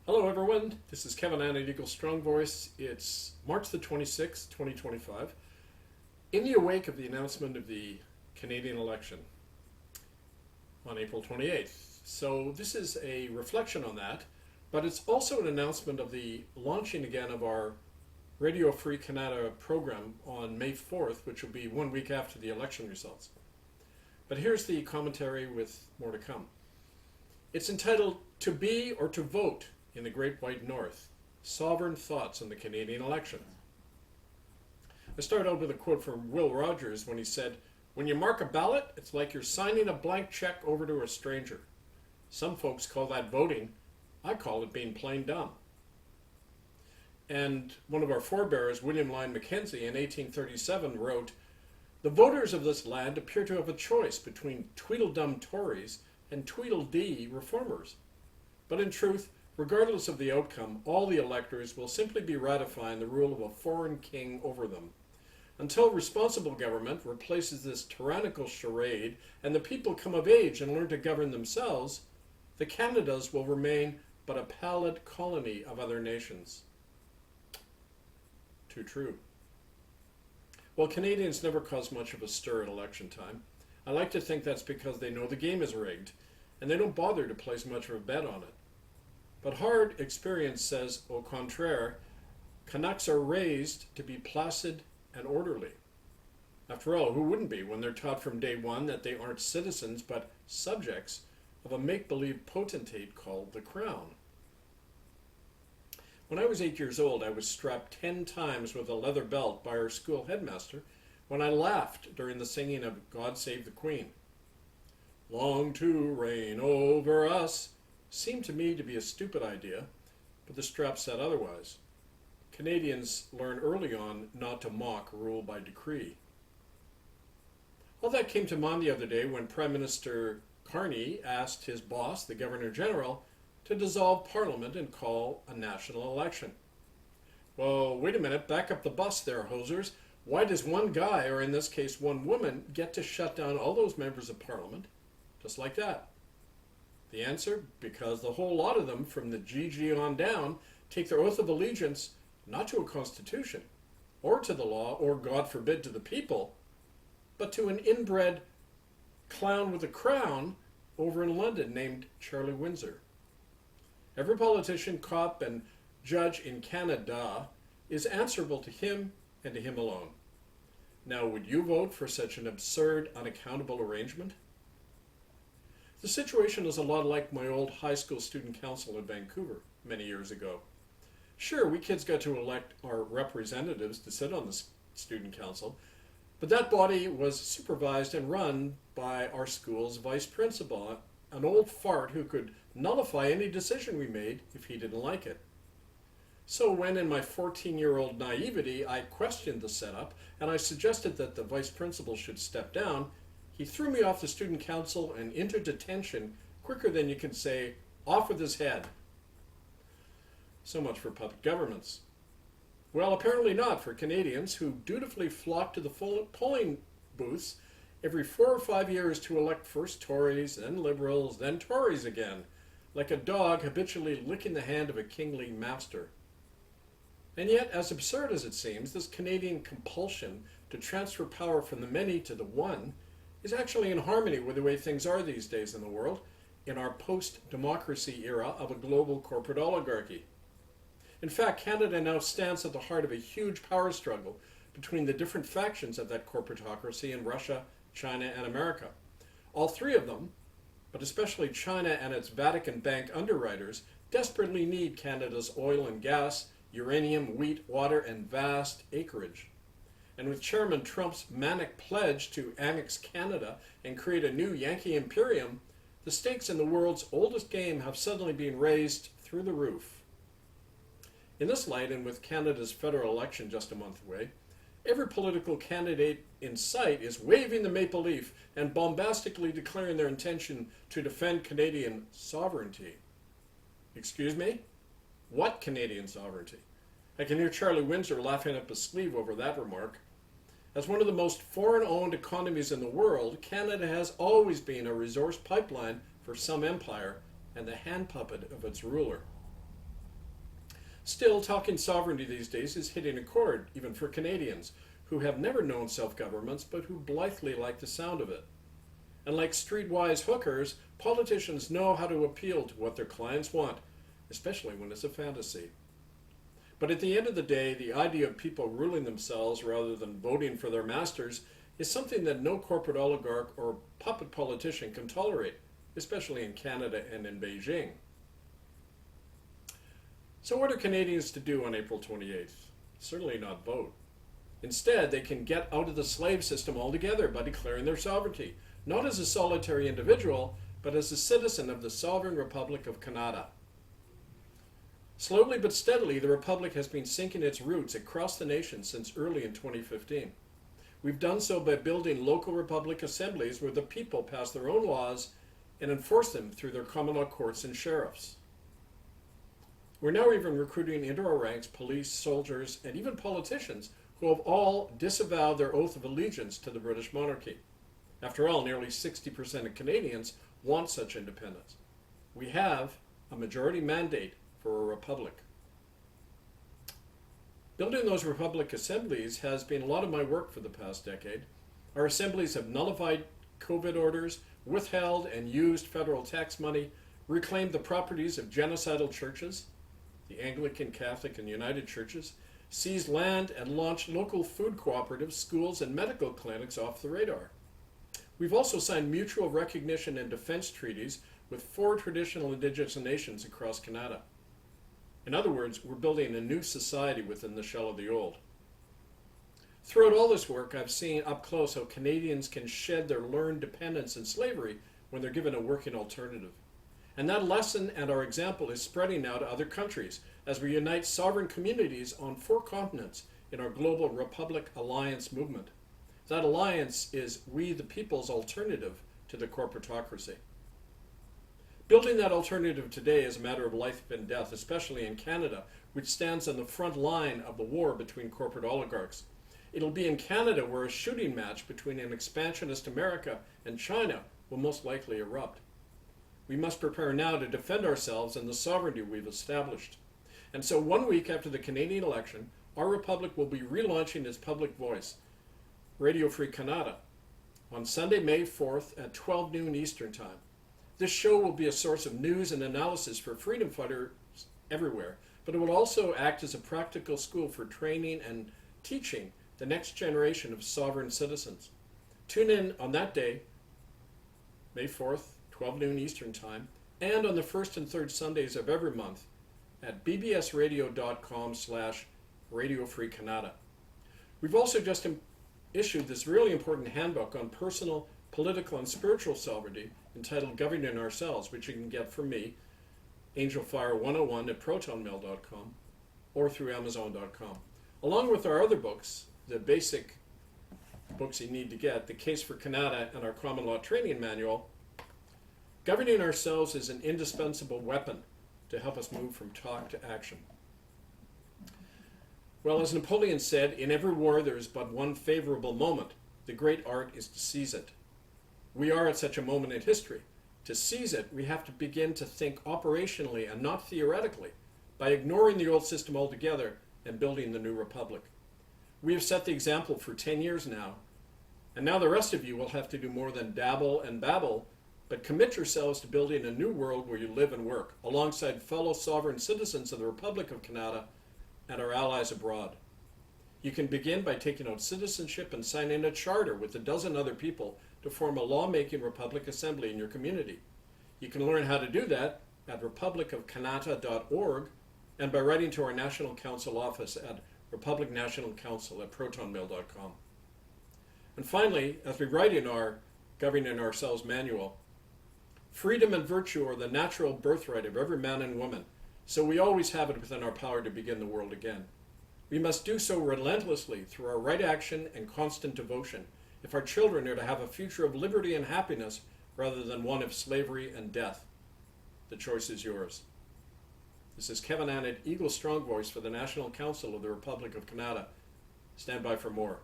Hello, everyone. This is Kevin Ann at Eagle Strong Voice. It's March the 26th, 2025, in the wake of the announcement of the Canadian election on April 28th. So, this is a reflection on that, but it's also an announcement of the launching again of our Radio Free Canada program on May 4th, which will be 1 week after the election results. But here's the commentary with more to come. It's entitled To Be or to Vote in the Great White North, Sovereign Thoughts on the Canadian Election. I start out with a quote from Will Rogers when he said, "When you mark a ballot, it's like you're signing a blank check over to a stranger. Some folks call that voting. I call it being plain dumb." And one of our forebears, William Lyon Mackenzie, in 1837 wrote, "The voters of this land appear to have a choice between Tweedledum Tories and Tweedledee reformers. But in truth, regardless of the outcome, all the electors will simply be ratifying the rule of a foreign king over them. Until responsible government replaces this tyrannical charade and the people come of age and learn to govern themselves, the Canadas will remain but a pallid colony of other nations." Too true. Well, Canadians never cause much of a stir at election time. I like to think that's because they know the game is rigged, and they don't bother to place much of a bet on it. But hard experience says, au contraire, Canucks are raised to be placid and orderly. After all, who wouldn't be when they're taught from day one that they aren't citizens but subjects of a make-believe potentate called the Crown? When I was 8 years old, I was strapped 10 times with a leather belt by our school headmaster when I laughed during the singing of God Save the Queen. Long to reign over us seemed to me to be a stupid idea, but the strap said otherwise. Canadians learn early on not to mock rule by decree. All that came to mind the other day when Prime Minister Carney asked his boss, the Governor General, to dissolve Parliament and call a national election. Well, wait a minute, back up the bus there, hosers. Why does one guy, or in this case one woman, get to shut down all those members of Parliament just like that? The answer, because the whole lot of them, from the GG on down, take their oath of allegiance not to a constitution, or to the law, or, God forbid, to the people, but to an inbred clown with a crown over in London named Charlie Windsor. Every politician, cop, and judge in Canada is answerable to him and to him alone. Now, would you vote for such an absurd, unaccountable arrangement? The situation is a lot like my old high school student council in Vancouver many years ago. Sure, we kids got to elect our representatives to sit on the student council, but that body was supervised and run by our school's vice principal, an old fart who could nullify any decision we made if he didn't like it. So when, in my 14-year-old naivety, I questioned the setup and I suggested that the vice principal should step down, he threw me off the student council and into detention quicker than you can say, off with his head. So much for public governments. Well, apparently not for Canadians who dutifully flock to the polling booths every 4 or 5 years to elect first Tories, then Liberals, then Tories again, like a dog habitually licking the hand of a kingly master. And yet, as absurd as it seems, this Canadian compulsion to transfer power from the many to the one is actually in harmony with the way things are these days in the world, in our post-democracy era of a global corporate oligarchy. In fact, Canada now stands at the heart of a huge power struggle between the different factions of that corporatocracy in Russia, China, and America. All three of them, but especially China and its Vatican Bank underwriters, desperately need Canada's oil and gas, uranium, wheat, water, and vast acreage. And with Chairman Trump's manic pledge to annex Canada and create a new Yankee imperium, the stakes in the world's oldest game have suddenly been raised through the roof. In this light, and with Canada's federal election just a month away, every political candidate in sight is waving the maple leaf and bombastically declaring their intention to defend Canadian sovereignty. Excuse me? What Canadian sovereignty? I can hear Charlie Windsor laughing up his sleeve over that remark. As one of the most foreign-owned economies in the world, Canada has always been a resource pipeline for some empire and the hand puppet of its ruler. Still, talking sovereignty these days is hitting a chord, even for Canadians, who have never known self-governments but who blithely like the sound of it. And like streetwise hookers, politicians know how to appeal to what their clients want, especially when it's a fantasy. But at the end of the day, the idea of people ruling themselves rather than voting for their masters is something that no corporate oligarch or puppet politician can tolerate, especially in Canada and in Beijing. So what are Canadians to do on April 28th? Certainly not vote. Instead, they can get out of the slave system altogether by declaring their sovereignty, not as a solitary individual, but as a citizen of the Sovereign Republic of Canada. Slowly but steadily, the Republic has been sinking its roots across the nation since early in 2015. We've done so by building local Republic assemblies where the people pass their own laws and enforce them through their common law courts and sheriffs. We're now even recruiting into our ranks police, soldiers, and even politicians who have all disavowed their oath of allegiance to the British monarchy. After all, nearly 60% of Canadians want such independence. We have a majority mandate for a republic. Building those republic assemblies has been a lot of my work for the past decade. Our assemblies have nullified COVID orders, withheld and used federal tax money, reclaimed the properties of genocidal churches, the Anglican, Catholic, and United Churches, seized land and launched local food cooperatives, schools, and medical clinics off the radar. We've also signed mutual recognition and defense treaties with 4 traditional Indigenous nations across Canada. In other words, we're building a new society within the shell of the old. Throughout all this work, I've seen up close how Canadians can shed their learned dependence in slavery when they're given a working alternative. And that lesson and our example is spreading now to other countries as we unite sovereign communities on 4 continents in our Global Republic Alliance movement. That alliance is we the people's alternative to the corporatocracy. Building that alternative today is a matter of life and death, especially in Canada, which stands on the front line of the war between corporate oligarchs. It'll be in Canada where a shooting match between an expansionist America and China will most likely erupt. We must prepare now to defend ourselves and the sovereignty we've established. And so 1 week after the Canadian election, our republic will be relaunching its public voice, Radio Free Canada, on Sunday, May 4th at 12 noon Eastern Time. This show will be a source of news and analysis for freedom fighters everywhere, but it will also act as a practical school for training and teaching the next generation of sovereign citizens. Tune in on that day, May 4th, 12 noon Eastern Time, and on the first and third Sundays of every month at bbsradio.com/Radio Free Canada. We've also just issued this really important handbook on personal, political, and spiritual sovereignty entitled Governing Ourselves, which you can get from me, Angelfire101 at protonmail.com or through amazon.com. Along with our other books, the basic books you need to get, The Case for Canada and our Common Law Training Manual, Governing Ourselves is an indispensable weapon to help us move from talk to action. Well, as Napoleon said, in every war there is but one favorable moment. The great art is to seize it. We are at such a moment in history. To seize it, we have to begin to think operationally and not theoretically, by ignoring the old system altogether and building the new republic. We have set the example for 10 years now, and now the rest of you will have to do more than dabble and babble, but commit yourselves to building a new world where you live and work, alongside fellow sovereign citizens of the Republic of Canada and our allies abroad. You can begin by taking out citizenship and signing a charter with a dozen other people to form a lawmaking Republic Assembly in your community. You can learn how to do that at republicofcanada.org and by writing to our National Council office at republicnationalcouncil@protonmail.com. And finally, as we write in our Governing Ourselves manual, freedom and virtue are the natural birthright of every man and woman, so we always have it within our power to begin the world again. We must do so relentlessly through our right action and constant devotion if our children are to have a future of liberty and happiness rather than one of slavery and death. The choice is yours. This is Kevin Annett, Eagle Strong Voice for the National Council of the Republic of Canada. Stand by for more.